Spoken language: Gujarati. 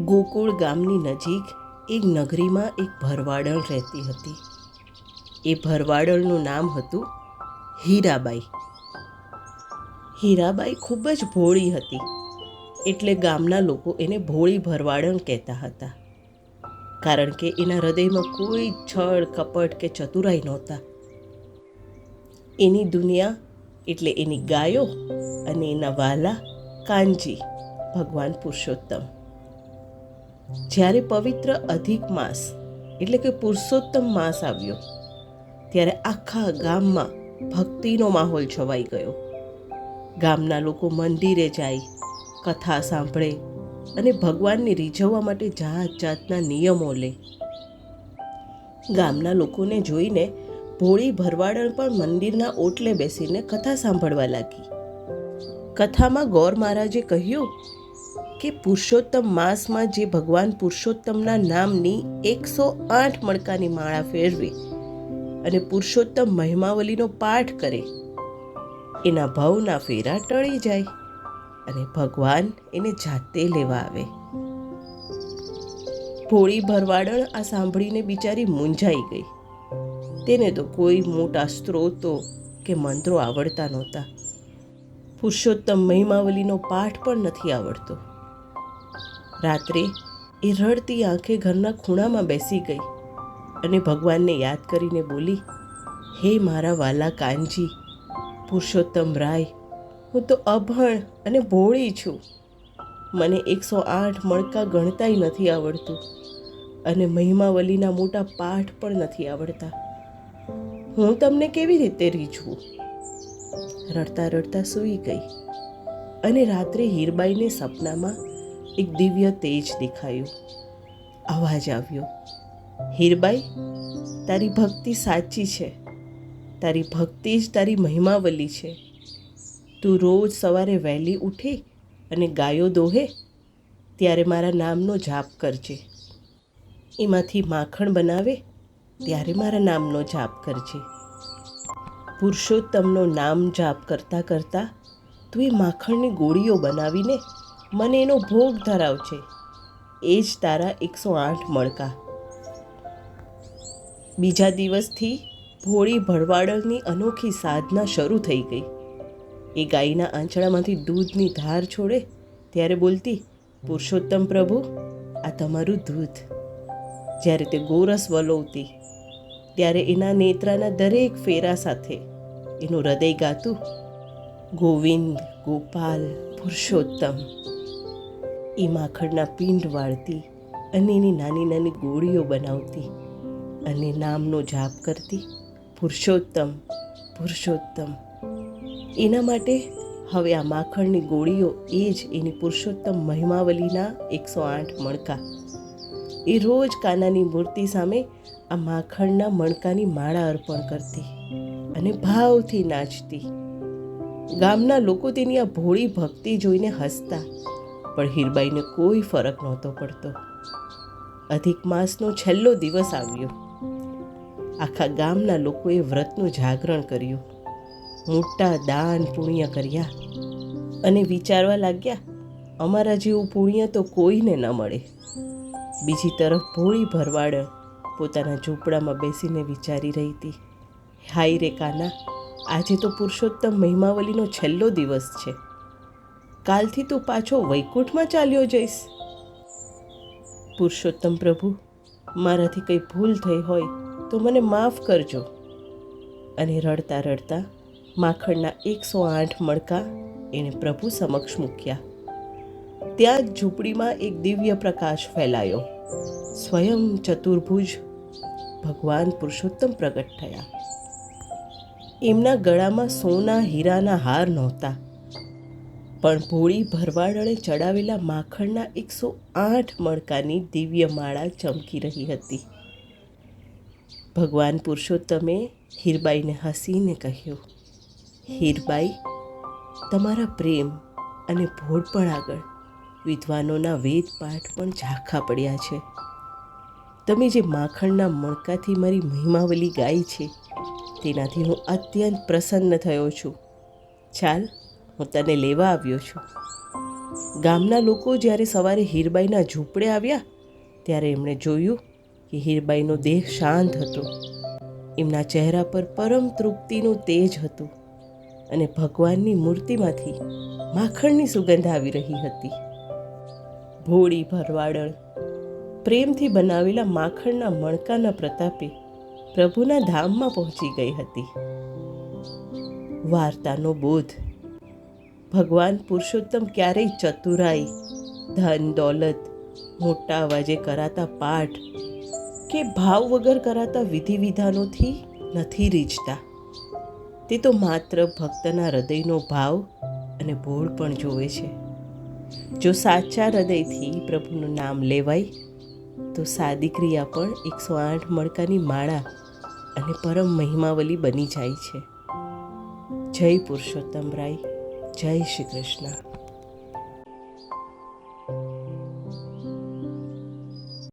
ગોકુળ ગામની નજીક એક નગરીમાં એક ભરવાડણ રહેતી હતી. એ ભરવાડણનું નામ હતું હીરાબાઈ. હીરાબાઈ ખૂબ જ ભોળી હતી, એટલે ગામના લોકો એને ભોળી ભરવાડણ કહેતા હતા. કારણ કે એના હૃદયમાં કોઈ છળ કપટ કે ચતુરાઈ નહોતા. એની દુનિયા એટલે એની ગાયો અને એના વાલા કાનજી ભગવાન પુરુષોત્તમ. જ્યારે પવિત્ર અધિક માસ એટલે કે પુરુષોત્તમ માસ આવ્યો, ત્યારે આખા ગામમાં ભક્તિનો માહોલ છવાઈ ગયો. ગામના લોકો મંદિરે જાય, કથા સાંભળે અને ભગવાનને રીઝવવા માટે જાત જાતના નિયમો લે. ગામના લોકોને જોઈને ભોળી ભરવાડણ પણ મંદિરના ઓટલે બેસીને કથા સાંભળવા લાગી. કથામાં ગોર મહારાજે કહ્યું કે પુરુષોત્તમ માસમાં જે ભગવાન પુરુષોત્તમના નામની 108 મણકાની માળા ફેરવે અને પુરુષોત્તમ મહિમાવલીનો પાઠ કરે, એના ભવના ફેરા ટળી જાય અને ભગવાન એને જાતે લેવા આવે. ભોળી ભરવાડણ આ સાંભળીને બિચારી મૂંઝાઈ ગઈ. તેને તો કોઈ મોટા સ્ત્રોતો કે મંત્રો આવડતા નહોતા. પુરુષોત્તમ મહિમાવલીનો પાઠ પણ નથી આવડતો. રાત્રે એ રડતી આંખે ઘરના ખૂણામાં બેસી ગઈ અને ભગવાનને યાદ કરીને બોલી, હે મારા વાલા કાનજી, પુરુષોત્તમ રાય, હું તો અભણ અને ભોળી છું. મને 108 મણકા ગણતાય નથી આવડતું અને મહિમાવલીના મોટા પાઠ પણ નથી આવડતા. હું તમને કેવી રીતે રીઝવું? રડતા રડતા સૂઈ ગઈ અને રાત્રે હીરબાઈને સપનામાં એક દિવ્ય તેજ દેખાયું. અવાજ આવ્યો, હીરબાઈ, તારી ભક્તિ સાચી છે. તારી ભક્તિ જ તારી મહિમાવલી છે. તું રોજ સવારે વહેલી ઉઠી અને ગાયો દોહે ત્યારે મારા નામનો જાપ કરજે. એમાંથી માખણ બનાવે ત્યારે મારા નામનો જાપ કરજે. પુરુષોત્તમનો નામ જાપ કરતાં કરતાં તું એ માખણની ગોળીઓ બનાવીને મને એનો ભોગ ધરાવજે. એ જ તારા 108 મણકા. બીજા દિવસથી ભોળી ભરવાડણની અનોખી સાધના શરૂ થઈ ગઈ. એ ગાયના આંચળામાંથી દૂધની ધાર છોડે ત્યારે બોલતી, પુરુષોત્તમ પ્રભુ, આ તમારું દૂધ. જ્યારે તે ગોરસ વલોવતી ત્યારે એના નેત્રાના દરેક ફેરા સાથે એનું હૃદય ગાતું, ગોવિંદ, ગોપાલ, પુરુષોત્તમ. એ માખણના પિંડ વાળતી અને એની નાની નાની ગોળીઓ બનાવતી અને નામનો જાપ કરતી, પુરુષોત્તમ, પુરુષોત્તમ. એના માટે હવે આ માખણની ગોળીઓ એ જ એની પુરુષોત્તમ મહિમાવલીના 108 મણકા. એ રોજ કાનાની મૂર્તિ સામે આ માખણના મણકાની માળા અર્પણ કરતી અને ભાવથી નાચતી. ગામના લોકો તેની આ ભોળી ભક્તિ જોઈને હસતા, પણ હીરબાઈને કોઈ ફરક નહોતો પડતો. અધિક માસનો છેલ્લો દિવસ આવ્યો. આખા ગામના લોકોએ વ્રતનું જાગરણ કર્યું, મોટા દાન પુણ્ય કર્યા અને વિચારવા લાગ્યા, અમારા જેવું પુણ્ય તો કોઈને ન મળે. બીજી તરફ ભોળી ભરવાડણ પોતાના ઝૂંપડામાં બેસીને વિચારી રહી હતી, હાય રે કાના, આજે તો પુરુષોત્તમ મહિમાવલીનો છેલ્લો દિવસ છે. કાલથી તું પાછો વૈકુંઠમાં ચાલ્યો જઈશ. પુરુષોત્તમ પ્રભુ, મારાથી કંઈ ભૂલ થઈ હોય તો મને માફ કરજો. અને રડતા રડતા માખણના 108 મણકા એણે પ્રભુ સમક્ષ મૂક્યા. ત્યાં જ ઝૂંપડીમાં એક દિવ્ય પ્રકાશ ફેલાયો. સ્વયં ચતુર્ભુજ ભગવાન પુરુષોત્તમ પ્રગટ થયા. એમના ગળામાં સોના હીરાના હાર નહોતા, પણ ભોળી ભરવાડણે ચડાવેલા માખણના 108 મણકાની દિવ્ય માળા ચમકી રહી હતી. ભગવાન પુરુષોત્તમે હીરબાઈને હસીને કહ્યું, હીરબાઈ, તમારા પ્રેમ અને ભોળપણ આગળ વિદ્વાનોના વેદ પાઠ પણ ઝાંખા પડ્યા છે. તમે જે માખણના મણકાથી મારી મહિમાવલી ગાઈ છે, તેનાથી હું અત્યંત પ્રસન્ન થયો છું. ચાલ, હું તને લેવા આવ્યો છું. ગામના લોકો જ્યારે સવારે હીરબાઈના ઝૂંપડે આવ્યા ત્યારે એમણે જોયું કે હીરબાઈનો દેહ શાંત હતો. એમના ચહેરા પર પરમ તૃપ્તિનું તેજ હતું અને ભગવાનની મૂર્તિમાંથી માખણની સુગંધ આવી રહી હતી. ભોળી ભરવાડળ પ્રેમથી બનાવેલા માખણના મણકાના પ્રતાપે પ્રભુના ધામમાં પહોંચી ગઈ હતી. વાર્તાનો બોધ: ભગવાન પુરુષોત્તમ ક્યારેય ચતુરાઈ, ધન દોલત, મોટા અવાજે કરાતા પાઠ કે ભાવ વગર કરાતા વિધિ વિધાનોથી નથી રીઝતા. તે તો માત્ર ભક્તના હૃદયનો ભાવ અને બોળ પણ જોવે છે. જો સાચા હૃદયથી પ્રભુનું નામ લેવાય તો સાદી ક્રિયા પણ 108 મણકાની માળા અને પરમ મહિમાવલી બની જાય છે. જય પુરુષોત્તમ રાય, જય શ્રી કૃષ્ણ.